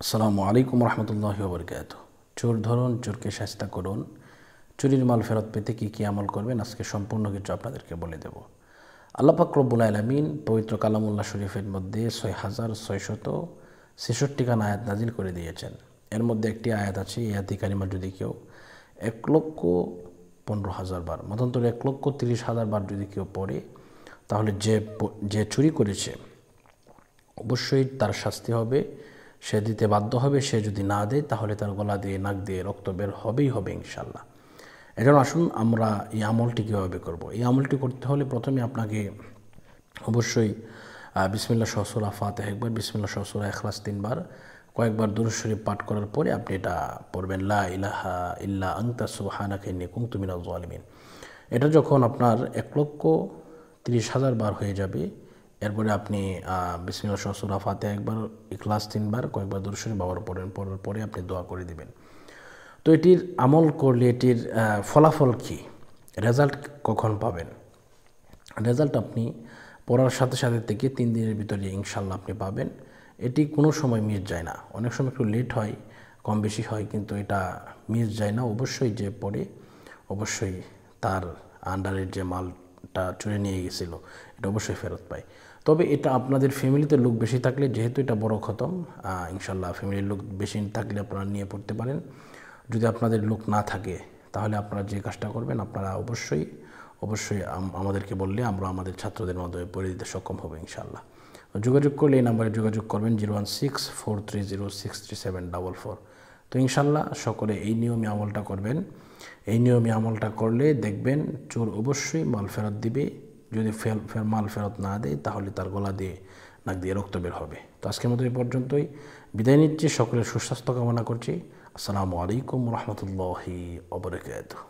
আসসালামু আলাইকুম রহমতুল্লাহি ওয়া বারাকাতুহু। চোর ধরুন, চোরকে শায়েস্তা করুন। চুরির মাল ফেরত পেতে কী কী আমল করবেন আজকে সম্পূর্ণ কিছু আপনাদেরকে বলে দেব। আল্লাহ পাক রব্বুল আলামিন পবিত্র কালামুল্লাহ শরীফের মধ্যে ৬,৬৬৬ খান আয়াত নাজিল করে দিয়েছেন। এর মধ্যে একটি আয়াত আছে, এই আয়াতে কারিমা যদি কেউ ১,১৫,০০০ বার, মতান্তরে ১,৩০,০০০ বার যদি কেউ পড়ে, তাহলে যে চুরি করেছে অবশ্যই তার শাস্তি হবে, সে দিতে বাধ্য হবে। সে যদি না দেয় তাহলে তার গলা দিয়ে নাক দিয়ে রক্ত বের হবেই হবে ইনশাল্লাহ। এজন্য আসুন আমরা এই আমলটি কীভাবে করব। এই আমলটি করতে হলে প্রথমে আপনাকে অবশ্যই বিসমিল্লাহ সহ সূরা ফাতিহা একবার, বিসমিল্লাহ সহ সূরা ইখলাস ৩ বার, কয়েকবার দুরূদ শরীফ পাঠ করার পরে আপনি এটা পড়বেন, লা ইলাহা ইল্লা আনতা সুবহানাকা ইন্নী কুনতু মিনাজ জালিমিন। এটা যখন আপনার ১,৩০,০০০ বার হয়ে যাবে, এরপরে আপনি বিসমিল্লাহ সহ সূরা ফাতিহা একবার, ইখলাস ৩ বার, কয়েকবার দুরূদ শরীফ বাবার পড়ার পরে আপনি দোয়া করে দিবেন। তো এটির আমল করলে এটির ফলাফল কী, রেজাল্ট কখন পাবেন? রেজাল্ট আপনি পড়ার সাথে সাথে থেকে ৩ দিনের ভিতরে ইনশাল্লাহ আপনি পাবেন। এটি কোনো সময় মিস যায় না। অনেক সময় একটু লেট হয়, কম বেশি হয়, কিন্তু এটা মিস যায় না। অবশ্যই যে পড়ে অবশ্যই তার আন্ডারের যে মালটা চুরি নিয়ে গেছিল এটা অবশ্যই ফেরত পায়। তবে এটা আপনাদের ফ্যামিলিতে লোক বেশি থাকলে, যেহেতু এটা বড় খতম, ইনশাল্লাহ ফ্যামিলির লোক বেশি থাকলে আপনারা নিয়ে পড়তে পারেন। যদি আপনাদের লোক না থাকে তাহলে আপনারা যে কাজটা করবেন, আপনারা অবশ্যই আমাদেরকে বললে আমরা আমাদের ছাত্রদের মাধ্যমে পড়ে দিতে সক্ষম হবো ইনশাল্লাহ। যোগাযোগ করলে এই নাম্বারে যোগাযোগ করবেন 01643063744। তো ইনশাল্লাহ সকলে এই নিয়মে আমলটা করবেন। এই নিয়মে আমলটা করলে দেখবেন চোর অবশ্যই মাল ফেরত দিবে। যদি মাল ফেরত না দেয় তাহলে তার গলা দিয়ে নাক দিয়ে রক্ত বের হবে। তো আজকের মতো এই পর্যন্তই বিদায় নিচ্ছি। সকলের সুস্বাস্থ্য কামনা করছি। আসসালামু আলাইকুম রহমতুল্লাহি ওয়া বারাকাতুহু।